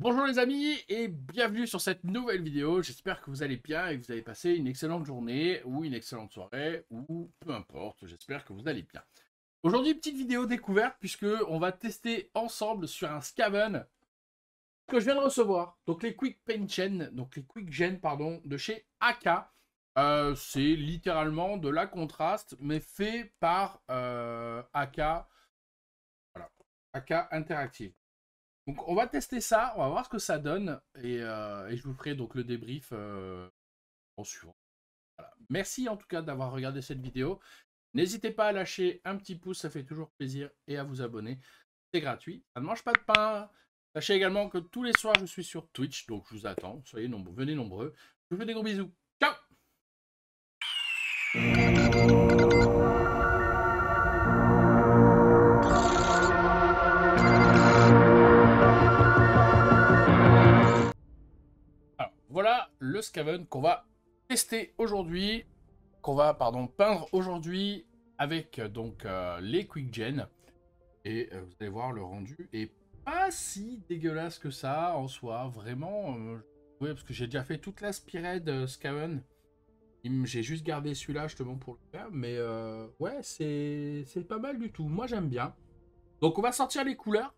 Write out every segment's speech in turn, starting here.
Bonjour les amis et bienvenue sur cette nouvelle vidéo. J'espère que vous allez bien et que vous avez passé une excellente journée ou une excellente soirée ou peu importe, j'espère que vous allez bien. Aujourd'hui, petite vidéo découverte puisque on va tester ensemble sur un Skaven que je viens de recevoir. Donc les Quick Paint Gen, donc les Quick Gen pardon, de chez AK. C'est littéralement de la contraste mais fait par AK, voilà, AK Interactive. Donc on va tester ça, on va voir ce que ça donne et je vous ferai donc le débrief en suivant. Voilà. Merci en tout cas d'avoir regardé cette vidéo. N'hésitez pas à lâcher un petit pouce, ça fait toujours plaisir, et à vous abonner. C'est gratuit, ça ne mange pas de pain. Sachez également que tous les soirs je suis sur Twitch, donc je vous attends. Soyez nombreux, venez nombreux. Je vous fais des gros bisous. Ciao. Alors, voilà le Skaven qu'on va tester aujourd'hui, qu'on va peindre aujourd'hui avec donc les Quick Gen. Et vous allez voir, le rendu est pas si dégueulasse que ça en soi, vraiment. Ouais, parce que j'ai déjà fait toute la Spired Skaven. J'ai juste gardé celui-là justement pour le faire, mais ouais, c'est pas mal du tout. Moi j'aime bien. Donc on va sortir les couleurs,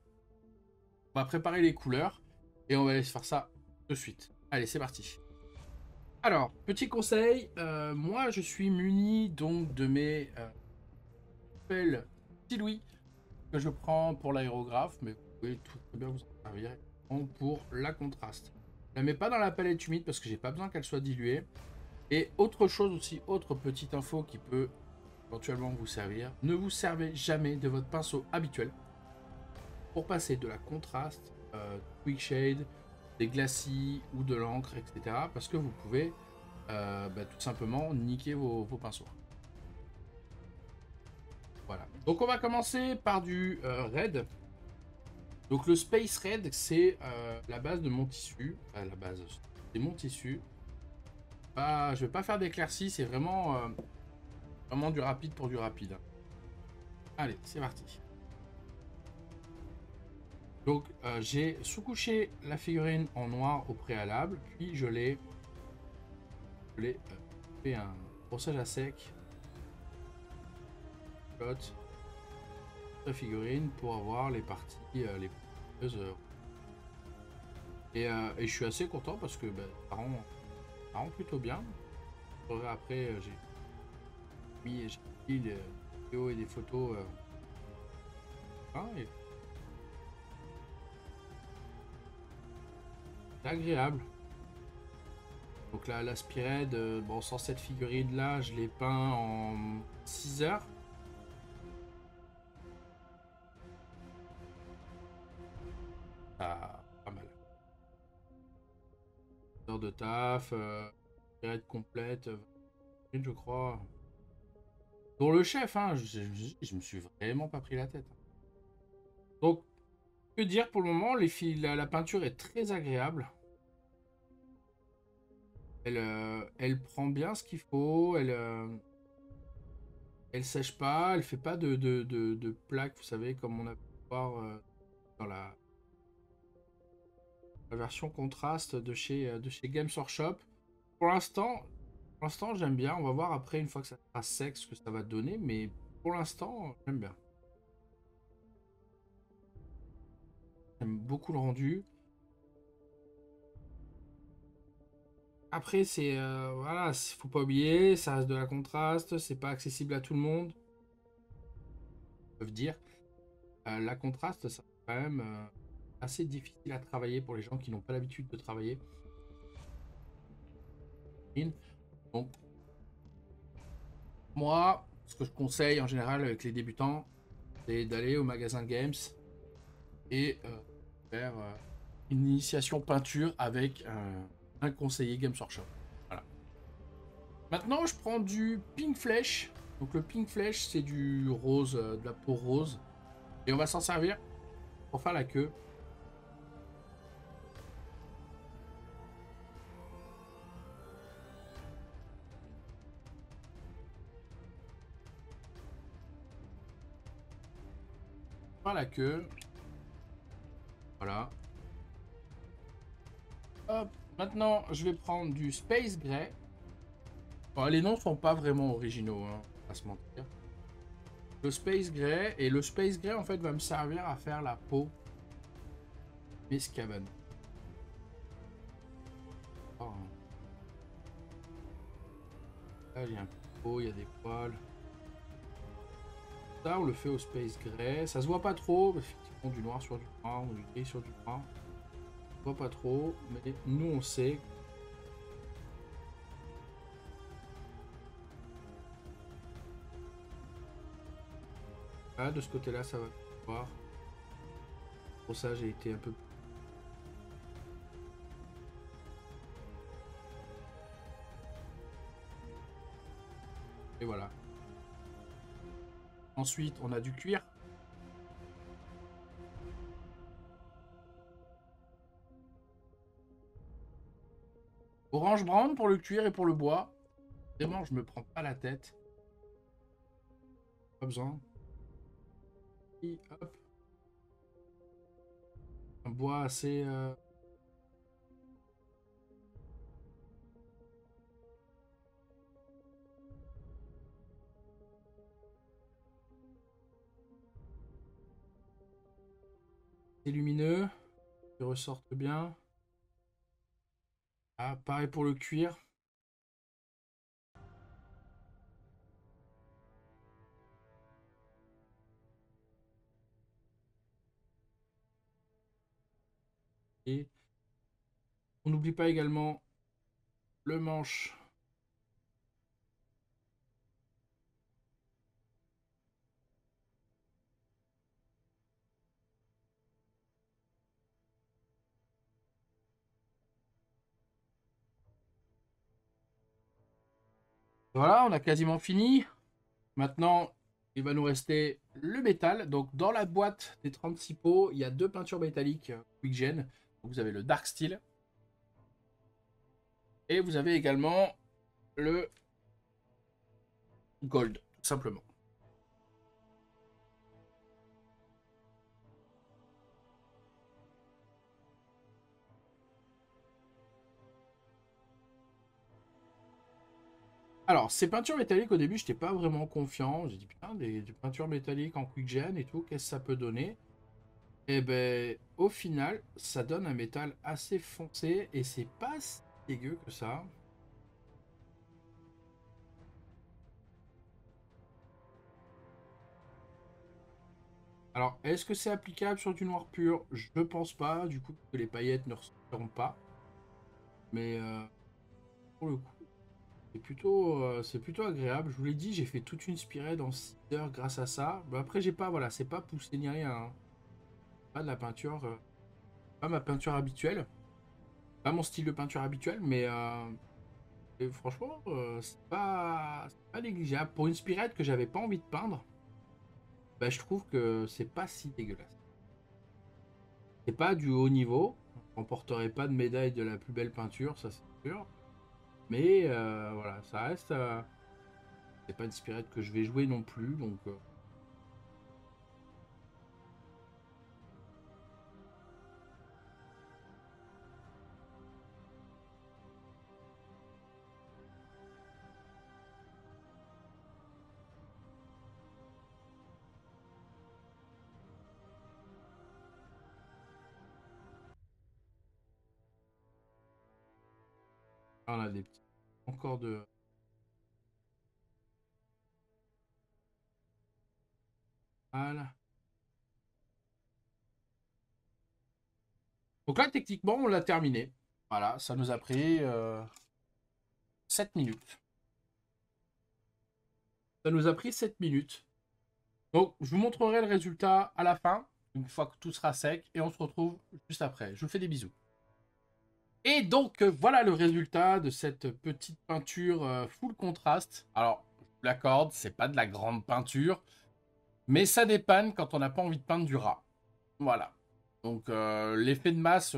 on va préparer les couleurs et on va aller se faire ça de suite. Allez, c'est parti. Alors, petit conseil, moi je suis muni donc de mes pelles Louis que je prends pour l'aérographe, mais vous pouvez tout très bien vous en servir pour la contraste. Je la mets pas dans la palette humide parce que j'ai pas besoin qu'elle soit diluée. Et autre chose aussi, autre petite info qui peut éventuellement vous servir, ne vous servez jamais de votre pinceau habituel pour passer de la contraste, quick shade, des glacis ou de l'encre, etc. Parce que vous pouvez tout simplement niquer vos pinceaux. Voilà. Donc on va commencer par du red. Donc le Space Red, c'est la base de mon tissu. La base, c'est mon tissu. Je vais pas faire d'éclaircie, c'est vraiment du rapide pour du rapide. Allez, c'est parti. Donc j'ai sous-couché la figurine en noir au préalable, puis je l'ai fait un brossage à sec. Cote la figurine pour avoir les parties les plus et je suis assez content parce que ça rend plutôt bien. Après, j'ai mis des vidéos et des photos. Et c'est agréable. Donc là, la Spired, bon, sans cette figurine là, je l'ai peint en 6 heures. Pas mal. 6 heures de taf, Spired complète, 20 minutes, je crois. Pour le chef, hein, je me suis vraiment pas pris la tête. Donc, que dire pour le moment, la peinture est très agréable. Elle prend bien ce qu'il faut, elle sèche pas, elle fait pas de plaques, vous savez, comme on a pu voir dans la version contraste de chez Games Workshop. Pour l'instant, j'aime bien. On va voir après, une fois que ça sera sec, ce que ça va donner, mais pour l'instant, j'aime bien. J'aime beaucoup le rendu. Après, voilà, faut pas oublier, ça reste de la contraste, c'est pas accessible à tout le monde. Ils peuvent dire. La contraste, ça quand même assez difficile à travailler pour les gens qui n'ont pas l'habitude de travailler. Donc, moi, ce que je conseille en général avec les débutants, c'est d'aller au magasin Games et faire une initiation peinture avec un conseiller Games Workshop. Voilà. Maintenant, je prends du Pink Flèche. Donc, le Pink Flèche, c'est du rose, de la peau rose. Et on va s'en servir pour faire la queue. Voilà. Hop. Maintenant, je vais prendre du Space Gray. Bon, les noms sont pas vraiment originaux, hein, on va pas se mentir. Le Space Gray, et le Space Gray en fait va me servir à faire la peau Miscaven. Oh. Là, il y a un peu de peau, il y a des poils. Ça, on le fait au Space Gray. Ça se voit pas trop, effectivement, du noir sur du brun ou du gris sur du brun. Ça se voit pas trop, mais nous, on sait. Ah, de ce côté-là, ça va voir. Pour ça, j'ai été un peu... Et voilà. Ensuite, on a du cuir. Orange brown pour le cuir et pour le bois. Vraiment, je me prends pas la tête. Pas besoin. Et hop. Un bois assez... lumineux. Qui ressortent bien. Ah, pareil pour le cuir. Et on n'oublie pas également le manche. Voilà, on a quasiment fini. Maintenant, il va nous rester le métal. Donc, dans la boîte des 36 pots, il y a deux peintures métalliques Quickgen. Vous avez le Dark Steel. Et vous avez également le Gold, tout simplement. Alors, ces peintures métalliques, au début, je n'étais pas vraiment confiant. J'ai dit, putain, des peintures métalliques en Quickgen et tout, qu'est-ce que ça peut donner? Et ben, au final, ça donne un métal assez foncé et c'est pas si dégueu que ça. Alors, est-ce que c'est applicable sur du noir pur? Je ne pense pas, du coup, que les paillettes ne ressortiront pas. Mais pour le coup, c'est plutôt agréable. Je vous l'ai dit, j'ai fait toute une spirée dans 6 heures grâce à ça. Bah, après, j'ai pas, voilà, c'est pas poussé ni rien, hein. Pas de la peinture, pas ma peinture habituelle. Pas mon style de peinture habituel, mais et franchement, c'est pas négligeable. Pour une spirette que j'avais pas envie de peindre, bah, je trouve que c'est pas si dégueulasse. C'est pas du haut niveau. On remporterait pas de médaille de la plus belle peinture, ça c'est sûr. Mais voilà, ça reste. C'est pas une spirette que je vais jouer non plus, donc. On a des petits. Encore de. Voilà. Donc là, techniquement, on l'a terminé. Voilà, ça nous a pris 7 minutes. Ça nous a pris 7 minutes. Donc, je vous montrerai le résultat à la fin, une fois que tout sera sec, et on se retrouve juste après. Je vous fais des bisous. Et donc, voilà le résultat de cette petite peinture full contraste. Alors, je vous l'accorde, c'est pas de la grande peinture, mais ça dépanne quand on n'a pas envie de peindre du rat. Voilà. Donc, l'effet de masse,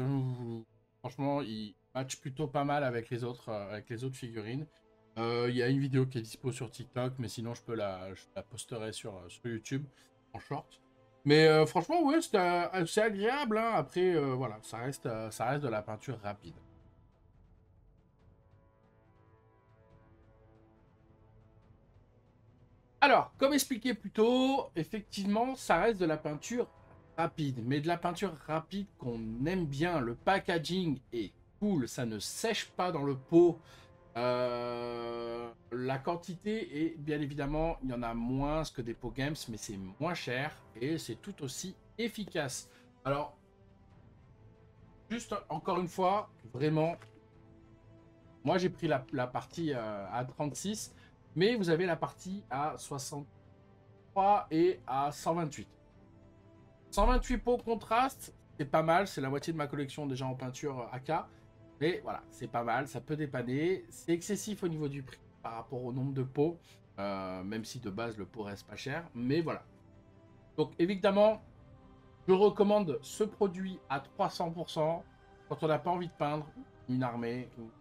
franchement, il match plutôt pas mal avec les autres figurines. Il y a une vidéo qui est dispo sur TikTok, mais sinon je la posterai sur YouTube en short. Mais franchement, ouais, c'est agréable, hein. Après, voilà, ça reste de la peinture rapide. Alors, comme expliqué plus tôt, effectivement, ça reste de la peinture rapide, mais de la peinture rapide qu'on aime bien. Le packaging est cool, ça ne sèche pas dans le pot. La quantité est bien évidemment, il y en a moins que des pots games, mais c'est moins cher et c'est tout aussi efficace. Alors, juste encore une fois, vraiment, moi j'ai pris la partie à 36, mais vous avez la partie à 63 et à 128. 128 pots contraste, c'est pas mal, c'est la moitié de ma collection déjà en peinture AK. Mais voilà, c'est pas mal, ça peut dépanner. C'est excessif au niveau du prix par rapport au nombre de pots, même si de base le pot reste pas cher. Mais voilà. Donc évidemment, je recommande ce produit à 300% quand on n'a pas envie de peindre une armée ou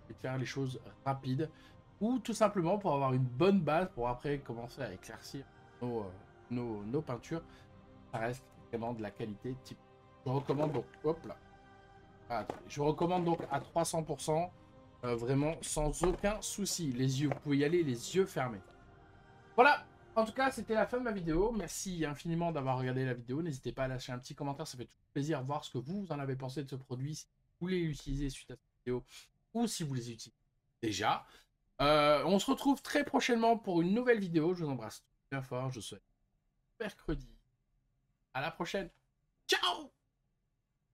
de faire les choses rapides, ou tout simplement pour avoir une bonne base pour après commencer à éclaircir nos peintures. Ça reste vraiment de la qualité type. Je recommande donc, hop là, je recommande donc à 300%, vraiment sans aucun souci. Les yeux, vous pouvez y aller les yeux fermés. Voilà, en tout cas, c'était la fin de ma vidéo. Merci infiniment d'avoir regardé la vidéo. N'hésitez pas à lâcher un petit commentaire, ça fait toujours plaisir de voir ce que vous en avez pensé de ce produit, si vous voulez l'utiliser suite à cette vidéo ou si vous les utilisez déjà. On se retrouve très prochainement pour une nouvelle vidéo. Je vous embrasse bien fort. Je vous souhaite mercredi. À la prochaine. Ciao!